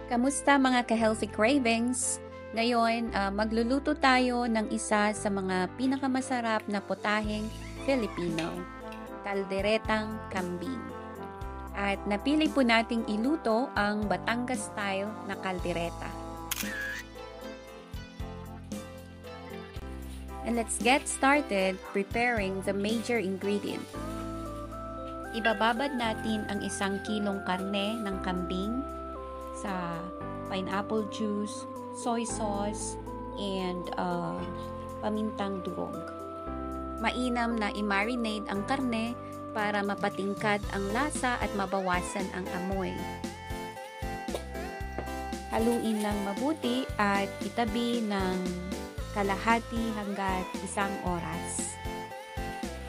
Kamusta mga ka-healthy cravings? Ngayon, magluluto tayo ng isa sa mga pinakamasarap na putaheng Filipino, kalderetang kambing. At napili po nating iluto ang Batangas style na kaldereta. And let's get started preparing the major ingredient. Ibababad natin ang 1 kilong karne ng kambing sa pineapple juice, soy sauce, and pamintang durog. Mainam na i-marinate ang karne para mapatingkad ang lasa at mabawasan ang amoy. Haluin lang mabuti at itabi ng kalahati hanggat 1 oras.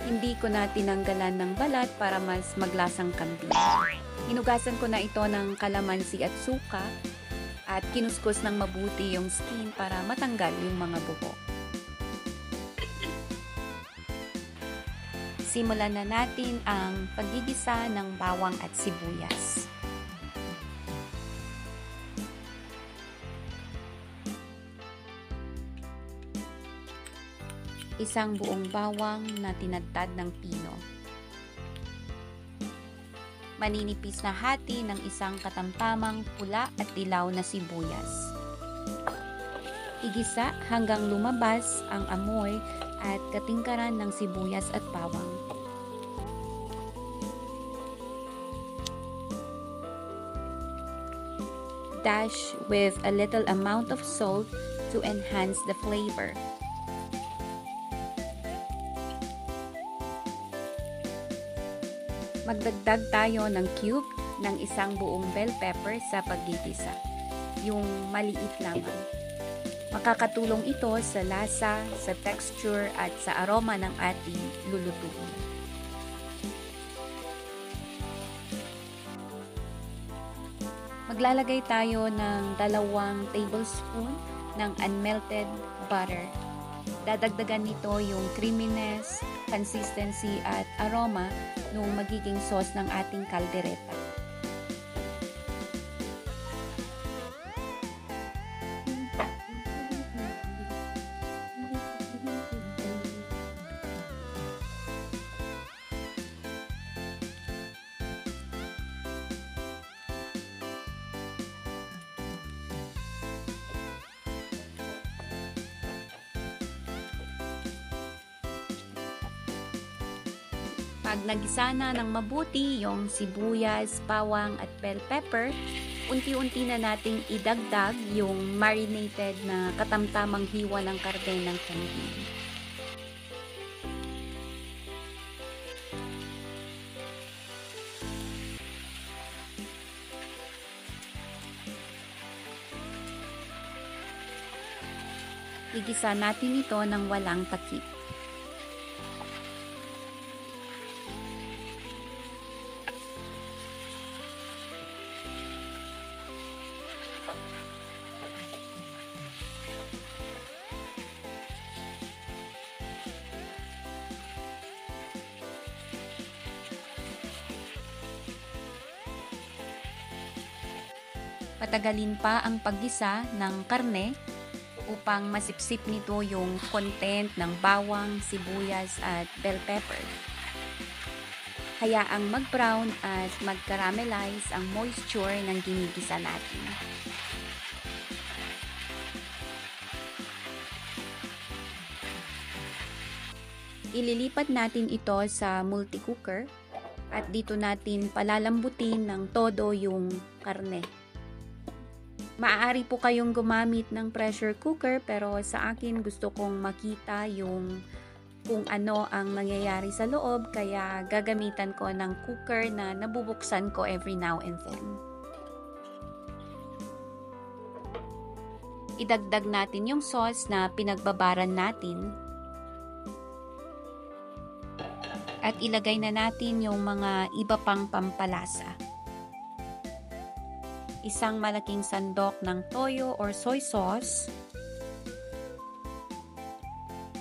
Hindi ko na tinanggalan ng balat para mas maglasang kambing. Hinugasan ko na ito ng kalamansi at suka at kinuskus ng mabuti yung skin para matanggal yung mga buho. Simulan na natin ang paggigisa ng bawang at sibuyas. Isang buong bawang na tinadtad ng pino. Maninipis na hati ng 1 katamtamang pula at dilaw na sibuyas. Igisa hanggang lumabas ang amoy at katingkaran ng sibuyas at bawang. Dash with a little amount of salt to enhance the flavor. Magdagdag tayo ng cube ng 1 buong bell pepper sa paggigisa. Yung maliit lamang. Makakatulong ito sa lasa, sa texture at sa aroma ng ating lulutuin. Maglalagay tayo ng 2 tablespoon ng unmelted butter. Dadagdagan nito yung creaminess, consistency at aroma nung magiging sauce ng ating kaldereta. Pag nagisa na ng mabuti yung sibuyas, bawang at bell pepper, unti-unti na nating idagdag yung marinated na katamtamang hiwa ng karne ng kambing. Igisa natin ito ng walang takip. Patagalin pa ang paggisa ng karne upang masipsip nito yung content ng bawang, sibuyas at bell pepper. Hayaang mag-brown at mag-caramelize ang moisture ng ginigisa natin. Ililipat natin ito sa multi-cooker at dito natin palalambutin ng todo yung karne. Maaari po kayong gumamit ng pressure cooker pero sa akin gusto kong makita yung kung ano ang nangyayari sa loob kaya gagamitan ko ng cooker na nabubuksan ko every now and then. Idagdag natin yung sauce na pinagbabaran natin at ilagay na natin yung mga iba pang pampalasa. 1 malaking sandok ng toyo or soy sauce,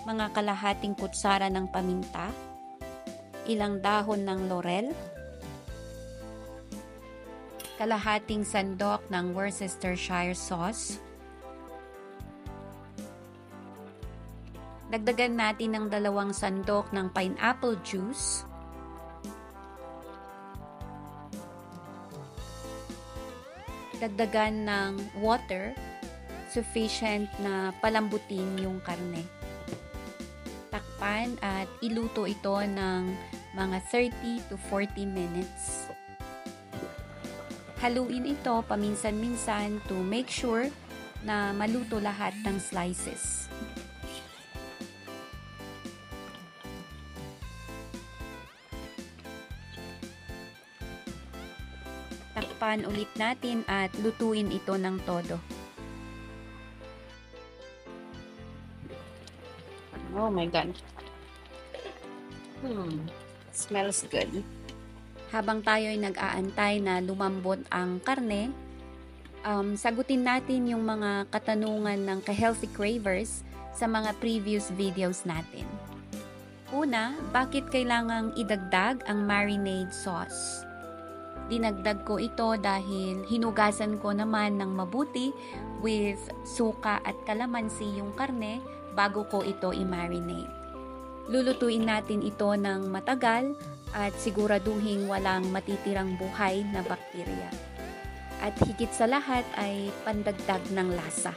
mga kalahating kutsara ng paminta, ilang dahon ng laurel, kalahating sandok ng Worcestershire sauce. Dagdagan natin ng 2 sandok ng pineapple juice. Dagdagan ng water, sufficient na palambutin yung karne. Takpan at iluto ito ng mga 30 to 40 minutes. Haluin ito paminsan-minsan to make sure na maluto lahat ng slices. Takpan ulit natin at lutuin ito ng todo. Oh my God. Smells good. Habang tayo ay nag-aantay na lumambot ang karne, sagutin natin yung mga katanungan ng ka-healthy cravers sa mga previous videos natin. Una, bakit kailangang idagdag ang marinade sauce? Dinagdag ko ito dahil hinugasan ko naman ng mabuti with suka at kalamansi yung karne bago ko ito i-marinate. Lulutuin natin ito ng matagal at siguraduhin walang matitirang buhay na bakterya. At higit sa lahat ay pandagdag ng lasa.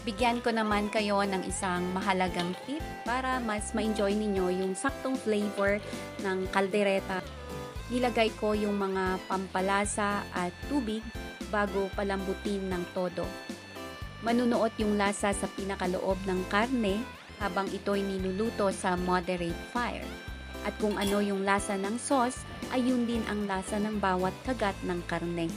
Bigyan ko naman kayo ng isang mahalagang tip para mas ma-enjoy ninyo yung saktong flavor ng kaldereta. Nilagay ko yung mga pampalasa at tubig bago palambutin ng todo. Manunuot yung lasa sa pinakaloob ng karne habang ito'y niluluto sa moderate fire. At kung ano yung lasa ng sauce, ay yun din ang lasa ng bawat kagat ng karne.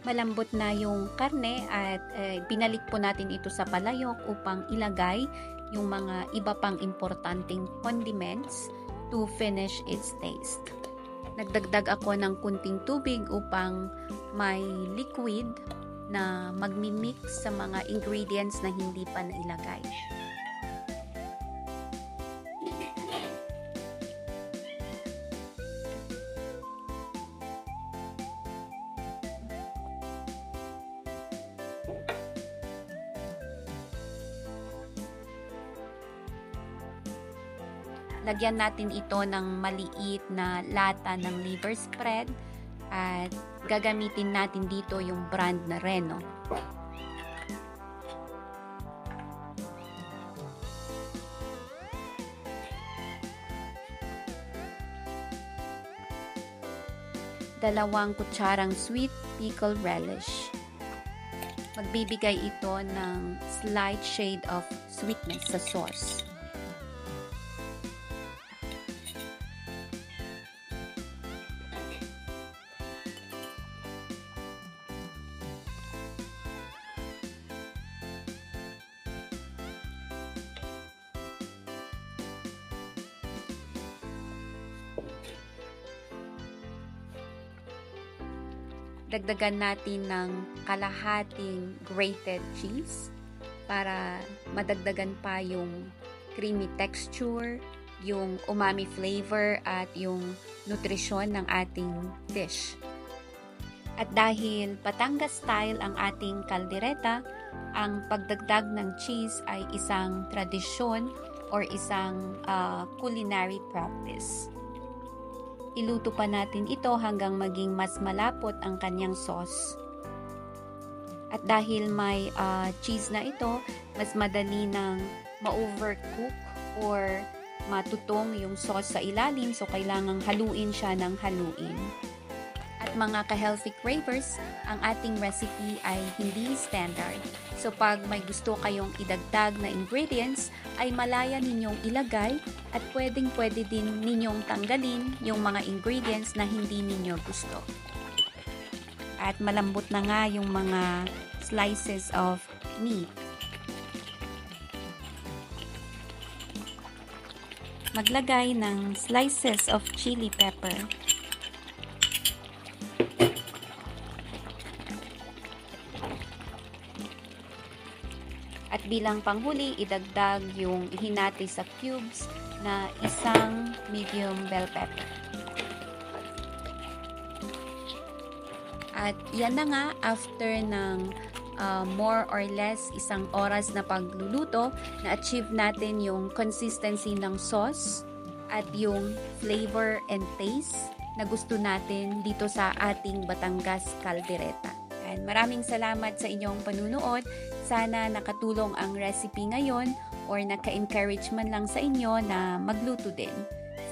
Malambot na yung karne at binalik po natin ito sa palayok upang ilagay yung mga iba pang importanteng condiments to finish its taste. Nagdagdag ako ng kunting tubig upang may liquid na magmimix sa mga ingredients na hindi pa nailagay. Lagyan natin ito ng maliit na lata ng liver spread at gagamitin natin dito yung brand na Reno. Dalawang kutsarang sweet pickle relish. Magbibigay ito ng slight shade of sweetness sa sauce. Dagdagan natin ng kalahating grated cheese para madagdagan pa yung creamy texture, yung umami flavor at yung nutrisyon ng ating dish. At dahil Batangas style ang ating kaldereta, ang pagdagdag ng cheese ay isang tradisyon or isang culinary practice. Iluto pa natin ito hanggang maging mas malapot ang kanyang sauce. At dahil may cheese na ito, mas madali nang ma-overcook or matutong yung sauce sa ilalim, so kailangang haluin siya ng haluin. At mga ka-healthy cravers, ang ating recipe ay hindi standard. So pag may gusto kayong idagdag na ingredients, ay malaya ninyong ilagay at pwedeng-pwede din ninyong tanggalin yung mga ingredients na hindi ninyo gusto. At malambot na nga yung mga slices of meat. Maglagay ng slices of chili pepper. At bilang panghuli, idagdag yung hinati sa cubes na isang medium bell pepper. At yan na nga, after ng more or less isang oras na pagluluto, na-achieve natin yung consistency ng sauce at yung flavor and taste na gusto natin dito sa ating Batangas Caldereta. And maraming salamat sa inyong panunood. Sana nakatulong ang recipe ngayon or naka-encourage man lang sa inyo na magluto din.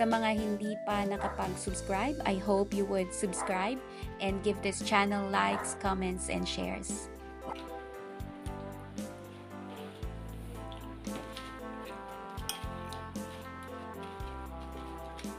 Sa mga hindi pa nakapag-subscribe, I hope you would subscribe and give this channel likes, comments, and shares.